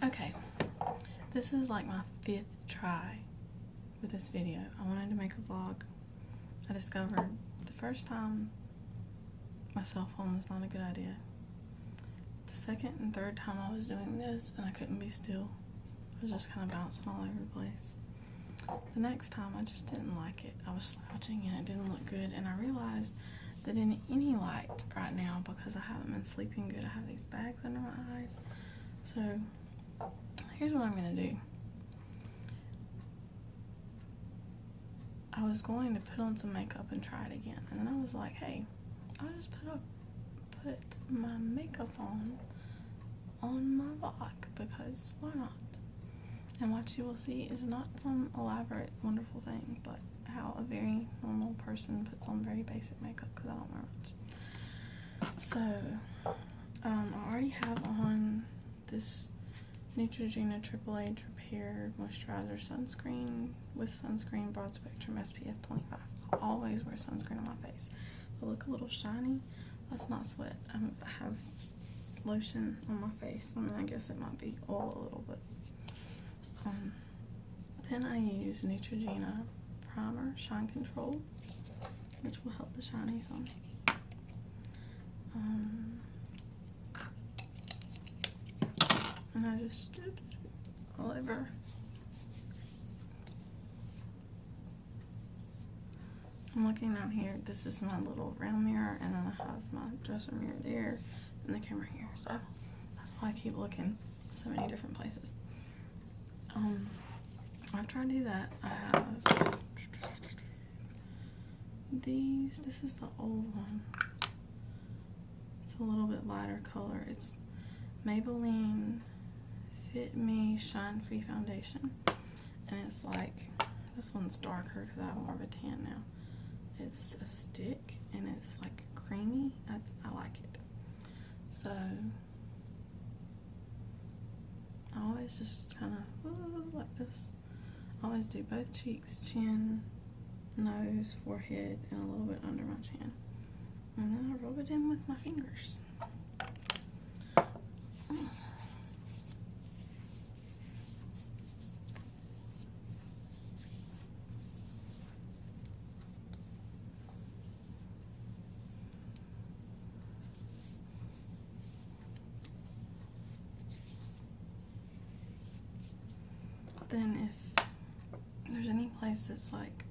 Okay, this is like my 5th try with this video. I wanted to make a vlog. I discovered the first time my cell phone was not a good idea. The second and third time I was doing this and I couldn't be still. I was just kind of bouncing all over the place. The next time I just didn't like it. I was slouching and it didn't look good, and I realized that in any light right now, because I haven't been sleeping good, I have these bags under my eyes. So here's what I'm going to do. I was going to put on some makeup and try it again, and then I was like, hey, I'll just put my makeup on my vlog, because why not? And what you will see is not some elaborate, wonderful thing, but how a very normal person puts on very basic makeup, because I don't wear much. So, I already have on this Neutrogena Triple Age Repair Moisturizer Sunscreen with sunscreen broad spectrum SPF 25. I always wear sunscreen on my face. I look a little shiny. That's not sweat. I have lotion on my face. I mean, I guess it might be oil a little bit. Then I use Neutrogena Primer Shine Control, which will help the shiny some. And I just dip all over. I'm looking down here. This is my little round mirror, and then I have my dresser mirror there and the camera here. So that's why I keep looking so many different places. After I do that, I have these. This is the old one. It's a little bit lighter color. It's Maybelline Fit Me Shine Free Foundation, and it's like, this one's darker because I have more of a tan now. It's a stick and it's like creamy. I like it. So I always just kind of like this. I always do both cheeks, chin, nose, forehead, and a little bit under my chin. And then I rub it in with my fingers. Then if there's any place that's like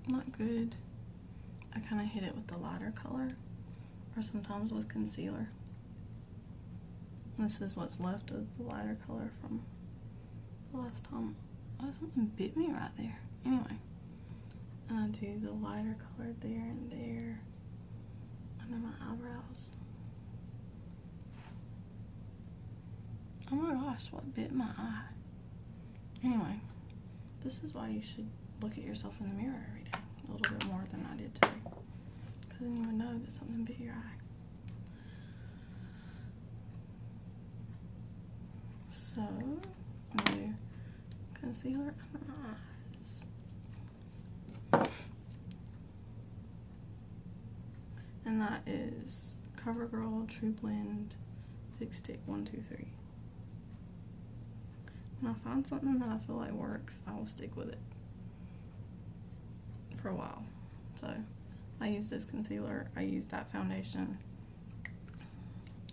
not good, I kind of hit it with the lighter color, or sometimes with concealer. This is what's left of the lighter color from the last time. Oh, something bit me right there. Anyway, and I do the lighter color there and there under my eyebrows. Oh my gosh, what bit my eye? Anyway, this is why you should look at yourself in the mirror every day, a little bit more than I did today, because then you would know that something bit your eye. So, I'm going to do concealer under my eyes. And that is CoverGirl True Blend Fix Stick 123. When I find something that I feel like works, I will stick with it for a while. So I use this concealer, I use that foundation,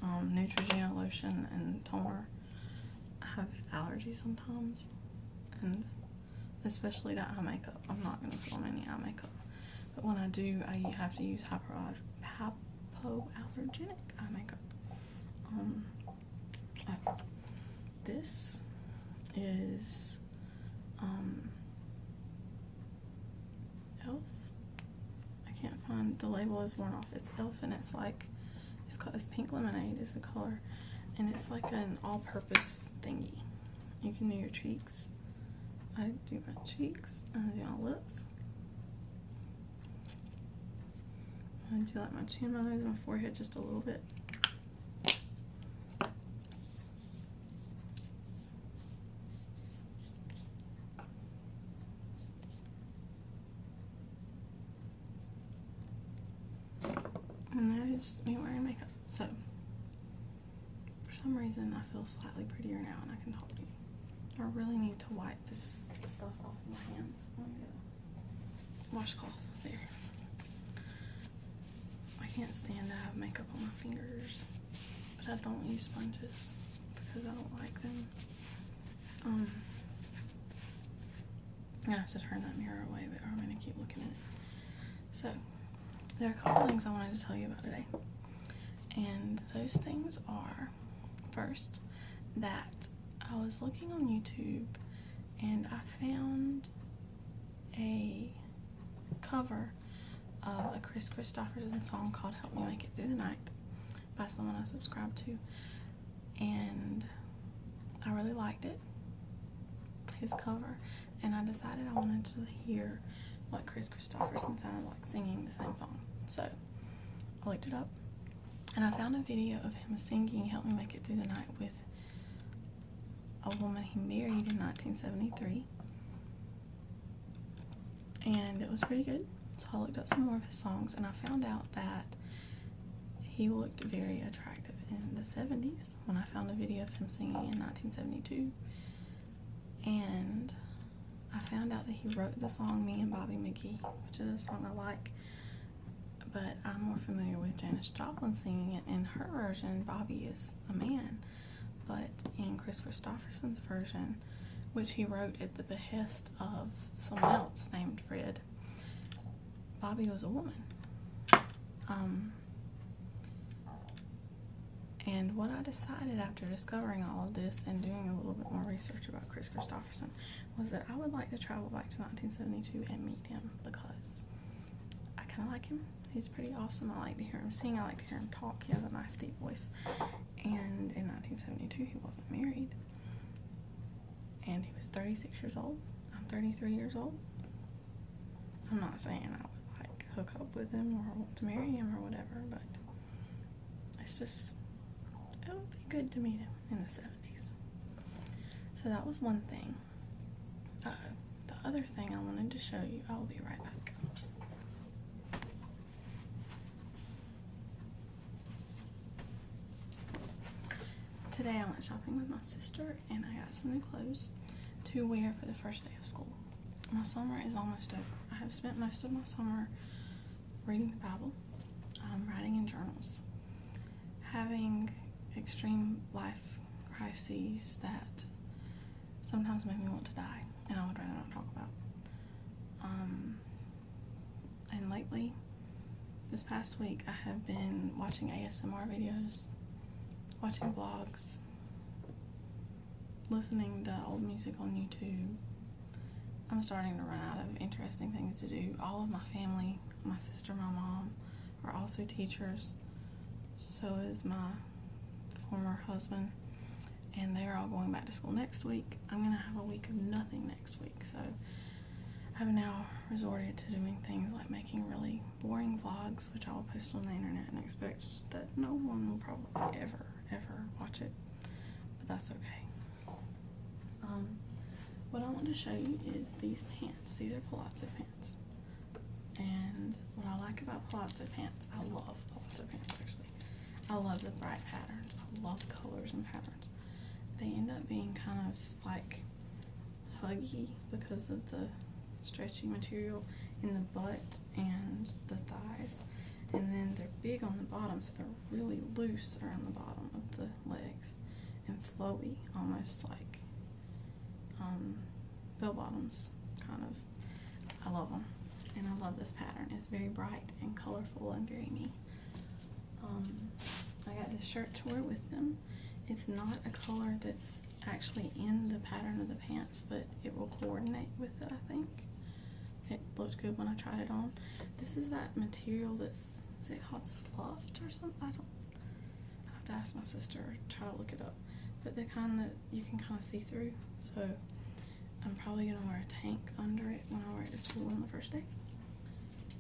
Neutrogena lotion and toner. I have allergies sometimes, and especially to eye makeup. I'm not going to put on any eye makeup, but when I do, I have to use hypoallergenic eye makeup. This is Elf. I can't find, the label is worn off. It's Elf, and it's like, it's pink lemonade is the color, and it's like an all-purpose thingy. You can do your cheeks. I do my cheeks, and I do my lips. I do like my chin, my nose, and my forehead just a little bit. And that is me wearing makeup. So some reason I feel slightly prettier now and I can talk to you. I really need to wipe this stuff off my hands. Let me get a washcloth there. I can't stand to have makeup on my fingers, but I don't use sponges because I don't like them. I have to turn that mirror away, but I'm going to keep looking at it. So, there are a couple things I wanted to tell you about today. And those things are, first, that I was looking on YouTube and I found a cover of a Chris Christopherson song called Help Me Make It Through the Night by someone I subscribed to. And I really liked it, his cover, and I decided I wanted to hear what Chris Christopherson sounded like singing the same song. So I looked it up and I found a video of him singing Help Me Make It Through the Night with a woman he married in 1973, and it was pretty good. So I looked up some more of his songs and I found out that he looked very attractive in the 70s when I found a video of him singing in 1972. And I found out that he wrote the song Me and Bobby McGee, which is a song I like, but I'm more familiar with Janis Joplin singing it. In her version, Bobby is a man, but in Chris Christopherson's version, which he wrote at the behest of someone else named Fred, Bobby was a woman. And what I decided after discovering all of this and doing a little bit more research about Chris Christopherson was that I would like to travel back to 1972 and meet him because I kind of like him. He's pretty awesome. I like to hear him sing. I like to hear him talk. He has a nice deep voice. And in 1972, he wasn't married. And he was 36 years old. I'm 33 years old. I'm not saying I would like hook up with him or want to marry him or whatever, but it's just, it would be good to meet him in the 70s. So that was one thing. The other thing I wanted to show you, I'll be right back. Today I went shopping with my sister and I got some new clothes to wear for the first day of school. My summer is almost over. I have spent most of my summer reading the Bible, writing in journals, having extreme life crises that sometimes make me want to die, and I would rather not talk about. And lately, this past week, I have been watching ASMR videos, watching vlogs, listening to old music on YouTube. I'm starting to run out of interesting things to do. All of my family, my sister, my mom, are also teachers. So is my former husband, and they're all going back to school next week. I'm going to have a week of nothing next week, so I've now resorted to doing things like making really boring vlogs, which I will post on the internet and expect that no one will probably ever watch it, but that's okay. What I want to show you is these pants. These are palazzo pants, and what I like about palazzo pants, I love palazzo pants actually. I love the bright patterns. I love colors and patterns. They end up being kind of like huggy because of the stretchy material in the butt and the thighs, and then they're big on the bottom, so they're really loose around the bottom of the legs and flowy, almost like bell bottoms, kind of. I love them, and I love this pattern. It's very bright and colorful and very me. I got this shirt to wear with them. It's not a color that's actually in the pattern of the pants, but it will coordinate with it, I think. It looked good when I tried it on. This is that material that's, is it called sloughed or something? I have to ask my sister or try to look it up. But the kind that you can kind of see through, so I'm probably going to wear a tank under it when I wear it to school on the first day.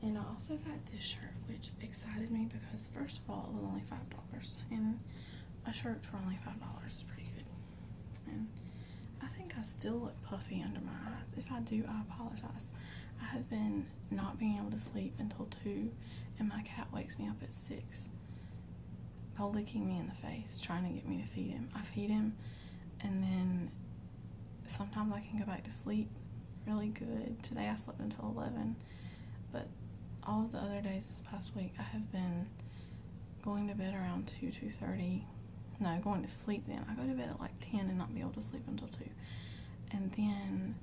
And I also got this shirt, which excited me because, first of all, it was only $5, and a shirt for only $5 is pretty good. And I think I still look puffy under my eyes. If I do, I apologize. I have been not being able to sleep until 2, and my cat wakes me up at 6 by licking me in the face, trying to get me to feed him. I feed him, and then sometimes I can go back to sleep really good. Today I slept until 11, but all of the other days this past week I have been going to bed around 2:30. No, going to sleep then. I go to bed at like 10 and not be able to sleep until 2. And then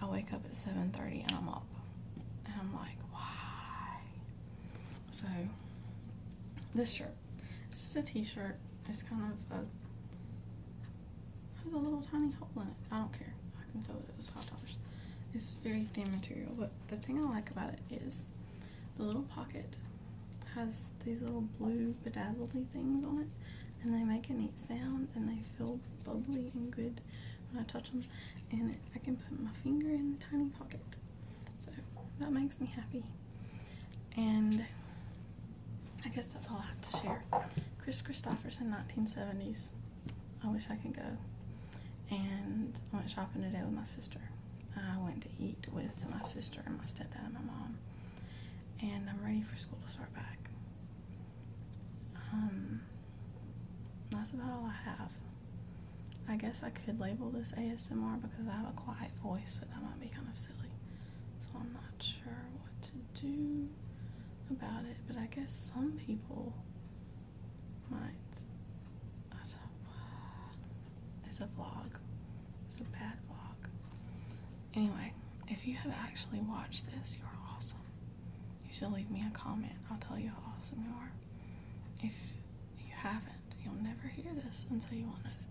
I wake up at 7:30 and I'm up. And I'm like, why? So, this shirt. This is a t-shirt. It's kind of has a little tiny hole in it. I don't care. I can sew it as $5. It's very thin material, but the thing I like about it is the little pocket has these little blue bedazzly things on it, and they make a neat sound, and they feel bubbly and good when I touch them, and I can put my finger in the tiny pocket, so that makes me happy. And I guess that's all I have to share. Chris Christopherson, 1970s. I wish I could go. And I went shopping today with my sister. I went to eat with my sister and my stepdad and my mom. And I'm ready for school to start back. That's about all I have. I guess I could label this ASMR because I have a quiet voice, but that might be kind of silly. So I'm not sure what to do about it, but I guess some people might. It's a vlog. It's a bad vlog. Anyway, if you have actually watched this, you're awesome. You should leave me a comment. I'll tell you how awesome you are. If you haven't, you'll never hear this until you want it.